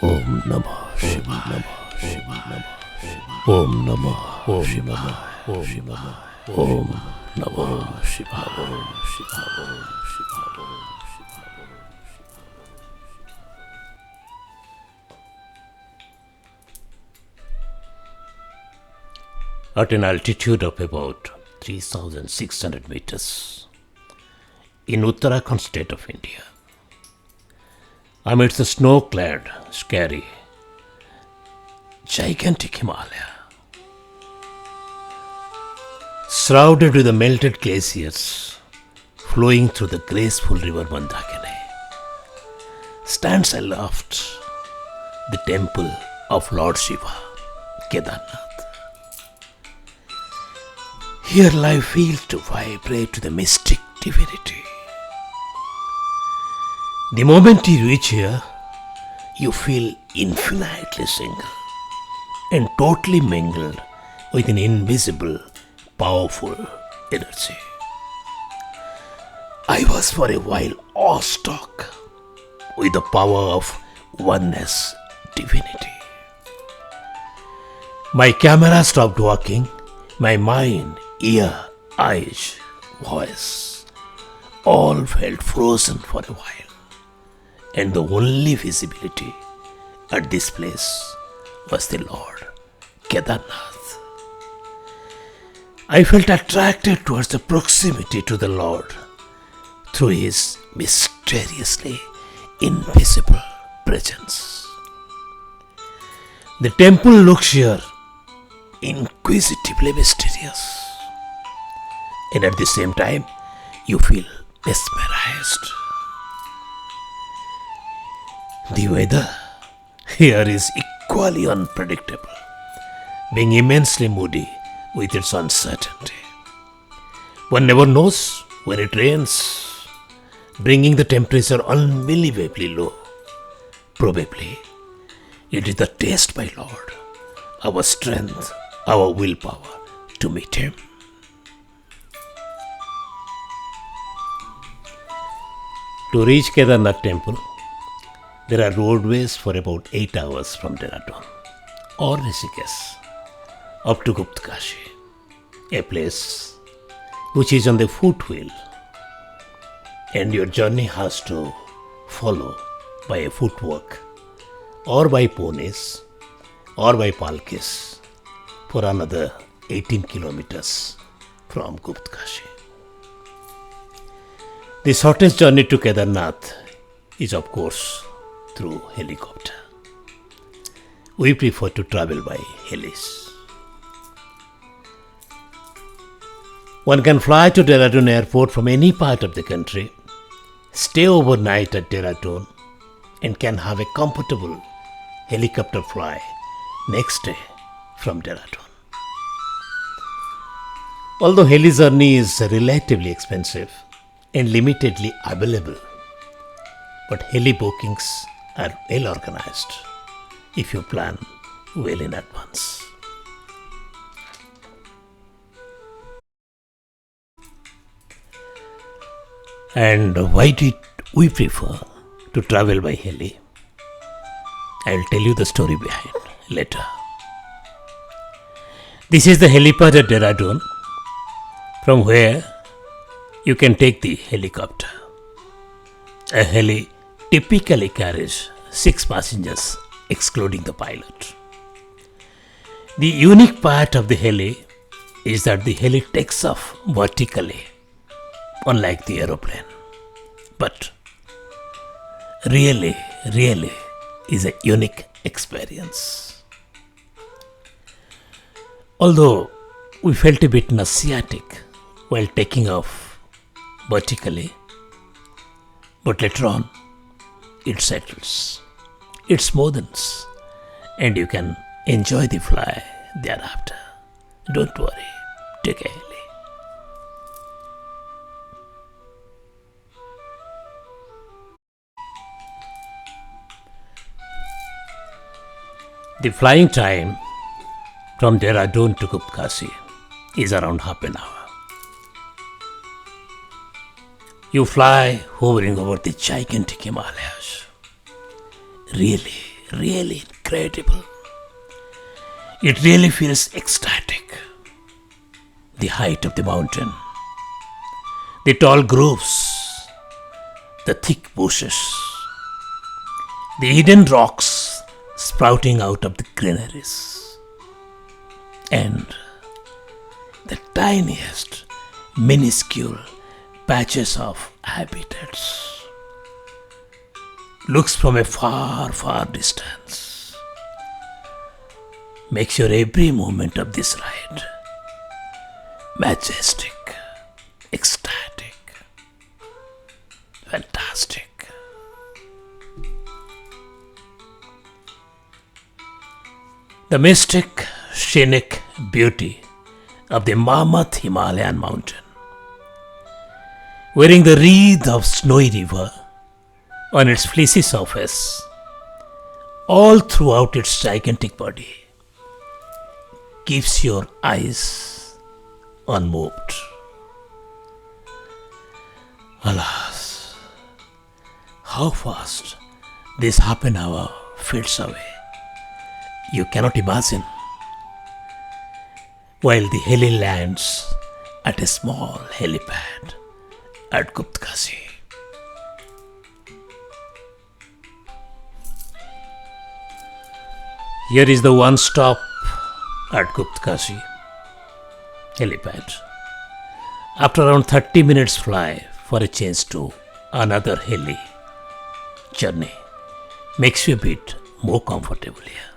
Om Namah Shivaya. Om Namah Shivaya. Om Namah Shivaya. At an altitude of about 3,600 meters in Uttarakhand state of India, amidst the snow-clad, scary, gigantic Himalaya, shrouded with the melted glaciers flowing through the graceful river Mandakini, stands aloft the temple of Lord Shiva, Kedarnath. Here life feels to vibrate to the mystic divinity. The moment you reach here, you feel infinitely single and totally mingled with an invisible, powerful energy. I was for a while awestruck with the power of oneness divinity. My camera stopped working, my mind, ear, eyes, voice, all felt frozen for a while, and the only visibility at this place was the Lord Kedarnath. I felt attracted towards the proximity to the Lord through his mysteriously invisible presence. The temple looks here inquisitively mysterious, and at the same time you feel mesmerized. The weather here is equally unpredictable, being immensely moody with its uncertainty. One never knows when it rains, bringing the temperature unbelievably low. Probably it is the test, my Lord, our strength, our willpower to meet him. To reach Kedarnath temple, there are roadways for about 8 hours from Dehradun or Rishikesh up to Gupta, a place which is on the footwheel, and your journey has to follow by a footwork or by ponies or by palkis for another 18 kilometers from Gupta. The shortest journey to Kedarnath is, of course, through helicopter. We prefer to travel by helis. One can fly to Dehradun airport from any part of the country, stay overnight at Dehradun, and can have a comfortable helicopter fly next day from Dehradun. Although heli journey is relatively expensive and limitedly available, but heli bookings are well organized if you plan well in advance. And why did we prefer to travel by heli? I'll tell you the story behind later. This is the helipad at Dehradun, from where you can take the helicopter. A heli typically carries 6 passengers, excluding the pilot. The unique part of the heli is that the heli takes off vertically, unlike the aeroplane. But really is a unique experience. Although we felt a bit nauseatic while taking off vertically, but later on it settles, it smoothens, and you can enjoy the fly thereafter. Don't worry, take a heli. The flying time from Dehradun to Gupta is around half an hour. You fly hovering over the gigantic Himalayas. Really really incredible. It really feels ecstatic. The height of the mountain, the tall groves, the thick bushes, the hidden rocks sprouting out of the greeneries, and the tiniest, minuscule patches of habitats looks from a far, far distance. Makes your every moment of this ride majestic, ecstatic, fantastic. The mystic, scenic beauty of the mammoth Himalayan mountain, wearing the wreath of snowy river on its fleecy surface, all throughout its gigantic body, keeps your eyes unmoved. Alas, how fast this half an hour fades away, you cannot imagine. While the heli lands at a small helipad at Guptkasi. Here is the one stop at Guptkasi helipad. After around 30 minutes fly for a change to another heli journey, makes you a bit more comfortable here.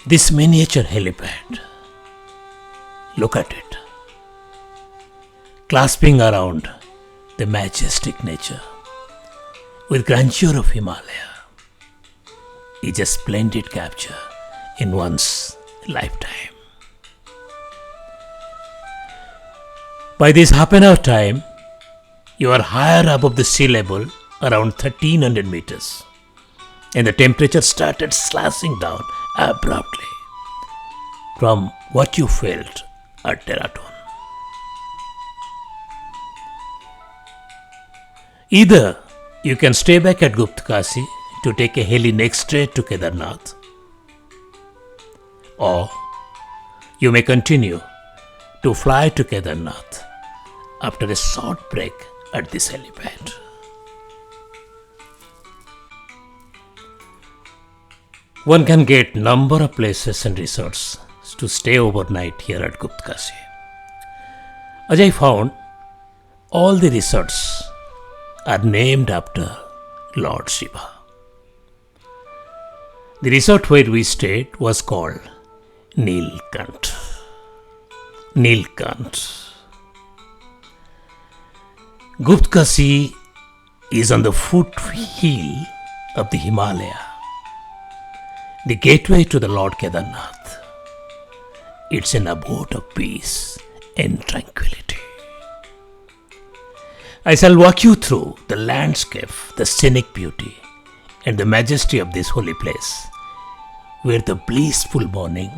This miniature helipad, look at it, clasping around the majestic nature with grandeur of Himalaya, is a splendid capture in one's lifetime. By this half an hour time, you are higher above the sea level, around 1300 meters, and the temperature started slashing down abruptly from what you felt at Dehradun. Either you can stay back at Guptkasi to take a heli next day to Kedarnath, or you may continue to fly to Kedarnath after a short break at this helipad. One can get number of places and resorts to stay overnight here at Guptkasi. As I found, all the resorts are named after Lord Shiva. The resort where we stayed was called Nilkant. Guptkasi is on the foothill of the Himalaya, the gateway to the Lord Kedarnath. It's an abode of peace and tranquility. I shall walk you through the landscape, the scenic beauty, and the majesty of this holy place, where the blissful morning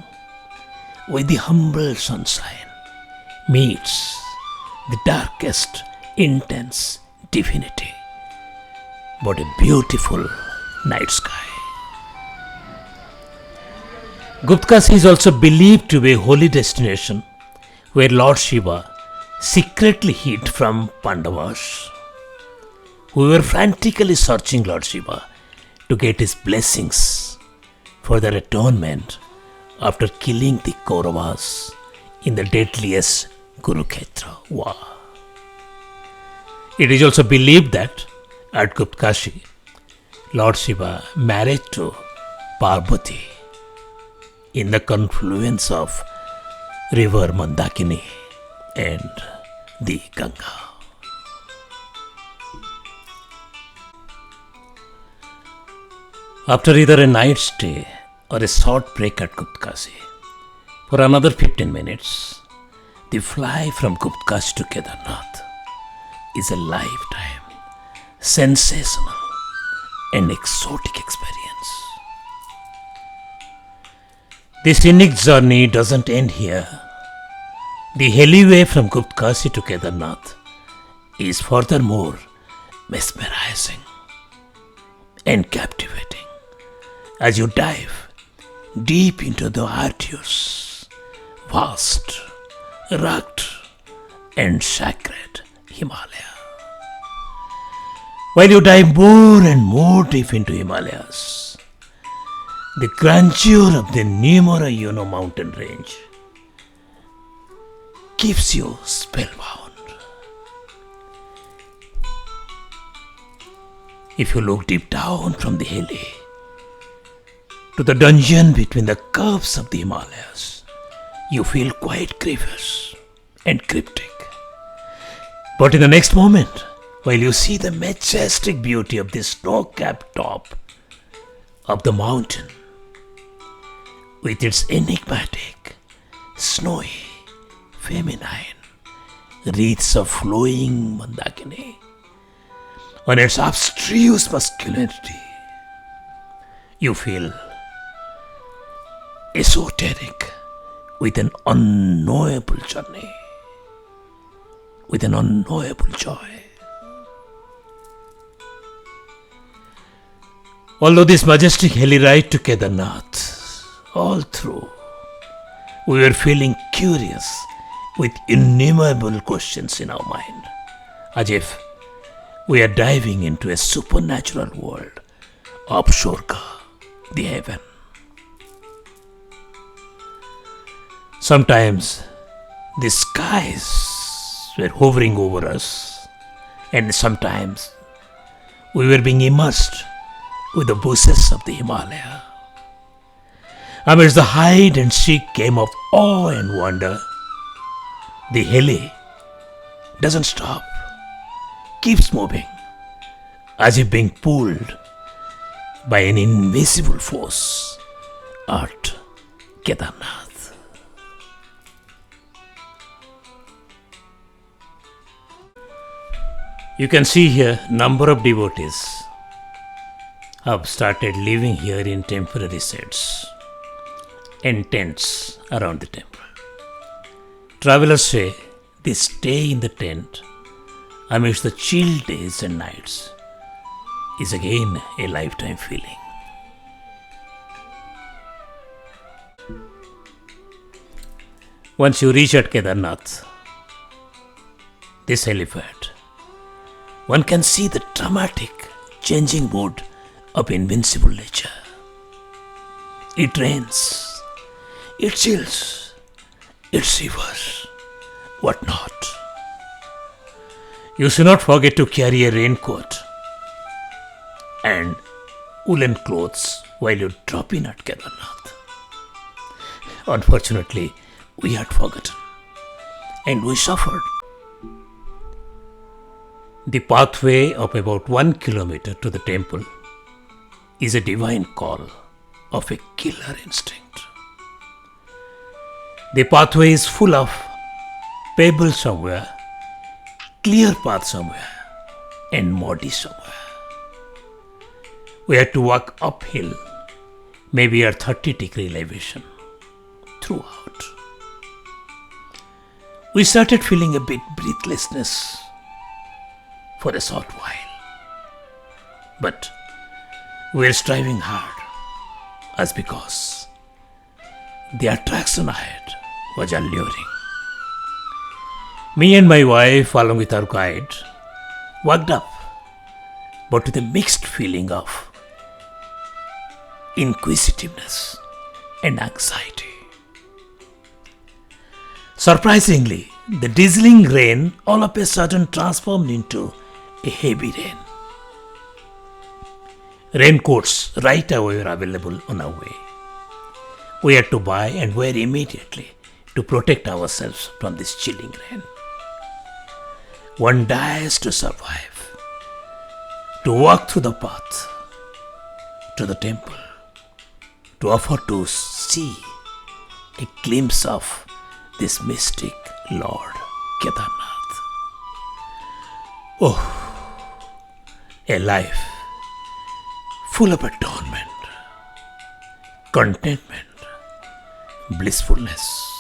with the humble sunshine meets the darkest, intense divinity, but a beautiful night sky. Guptkasi is also believed to be a holy destination where Lord Shiva secretly hid from Pandavas, who were frantically searching Lord Shiva to get his blessings for their atonement after killing the Kauravas in the deadliest Kurukshetra war. It is also believed that at Guptkasi, Lord Shiva married to Parvati in the confluence of river Mandakini and the Ganga. After either a night stay or a short break at Guptkasi, for another 15 minutes, the fly from Guptkasi to Kedarnath is a lifetime, sensational and exotic experience. The scenic journey doesn't end here. The heliway from Guptkasi to Kedarnath is furthermore mesmerizing. and captivating as you dive deep into the arduous, vast, rugged, and sacred Himalaya. While you dive more and more deep into Himalayas, the grandeur of the Numero mountain range keeps you spellbound. If you look deep down from the hilly to the dungeon between the curves of the Himalayas, you feel quite grievous and cryptic. But in the next moment, while you see the majestic beauty of the snow-capped top of the mountain, with its enigmatic, snowy, feminine wreaths of flowing mandakini, on its abstruse masculinity, you feel esoteric with an unknowable journey, with an unknowable joy. Although this majestic hilly ride to Kedarnath, all through, we were feeling curious with innumerable questions in our mind, as if we are diving into a supernatural world of Swarga, the heaven. Sometimes the skies were hovering over us, and sometimes we were being immersed with the bushes of the Himalaya. Amidst the hide and seek game of awe and wonder, the hilly doesn't stop, keeps moving, as if being pulled by an invisible force at Kedarnath. You can see here number of devotees have started living here in temporary sheds and tents around the temple. Travelers say they stay in the tent amidst the chill days and nights is again a lifetime feeling. Once you reach at Kedarnath, this helipad, one can see the dramatic changing mood of invincible nature. It rains, it chills, it shivers, what not. You should not forget to carry a raincoat and woolen clothes while you drop in at Kedarnath. Unfortunately, we had forgotten and we suffered. The pathway of about 1 kilometer to the temple is a divine call of a killer instinct. The pathway is full of pebbles somewhere, clear path somewhere, and muddy somewhere. We had to walk uphill, maybe at 30-degree elevation, throughout. We started feeling a bit breathlessness for a short while. But we were striving hard, as because the attraction ahead was alluring. Me and my wife, along with our guide, walked up, but with a mixed feeling of inquisitiveness and anxiety. Surprisingly, the drizzling rain all of a sudden transformed into a heavy rain. Raincoats right away were available on our way. We had to buy and wear immediately to protect ourselves from this chilling rain. One dies to survive, to walk through the path to the temple, to offer to see a glimpse of this mystic Lord Kedarnath. Oh, a life full of atonement, contentment, blissfulness,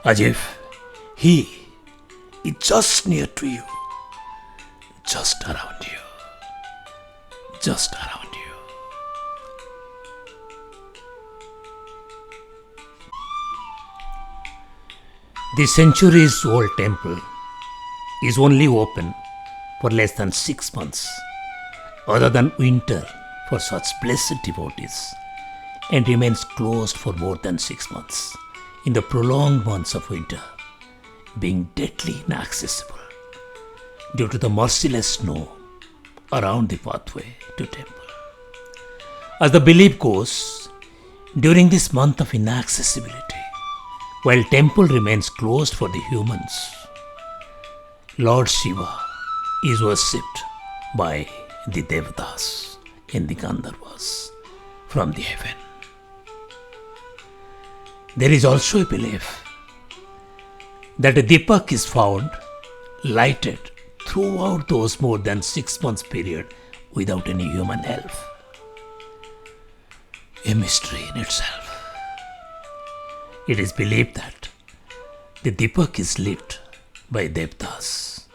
as if He is just near to you, just around you, just around you. The centuries-old temple is only open for less than 6 months, other than winter for such blessed devotees, and remains closed for more than 6 months in the prolonged months of winter, being deadly inaccessible due to the merciless snow around the pathway to temple. As the belief goes, during this month of inaccessibility, while temple remains closed for the humans, Lord Shiva is worshipped by the devatas and the Gandharvas from the heaven. There is also a belief that a Deepak is found lighted throughout those more than 6 months period without any human help. A mystery in itself. It is believed that the Deepak is lit by devatas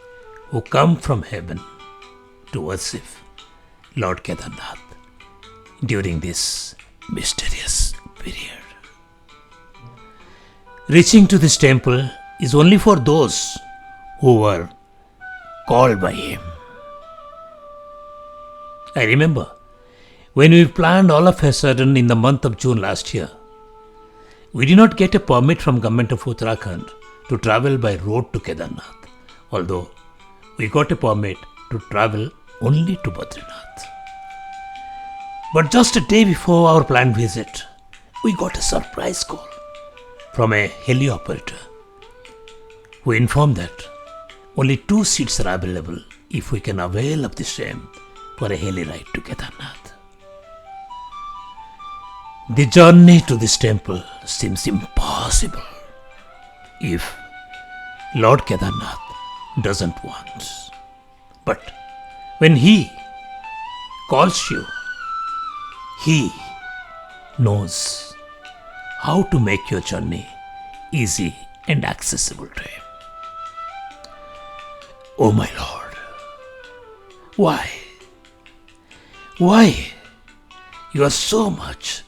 who come from heaven to worship Lord Kedarnath during this mysterious period. Reaching to this temple is only for those who were called by him. I remember when we planned all of a sudden in the month of June last year, we did not get a permit from government of Uttarakhand to travel by road to Kedarnath, although we got a permit to travel only to Badrinath. But just a day before our planned visit, we got a surprise call from a heli operator who informed that only 2 seats are available if we can avail of the same for a heli ride to Kedarnath. The journey to this temple seems impossible if Lord Kedarnath doesn't want. But when he calls you, he knows how to make your journey easy and accessible to him. Oh my Lord, why? Why? You are so much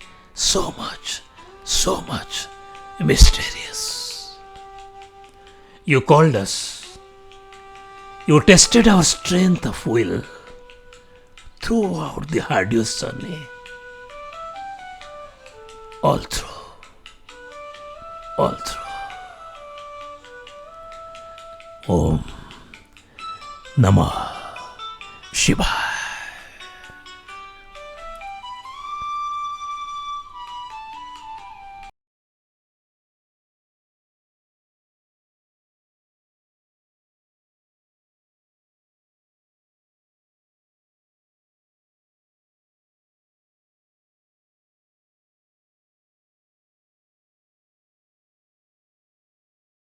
mysterious. You called us. You tested our strength of will throughout the arduous journey. All through. Om Namah Shivaya.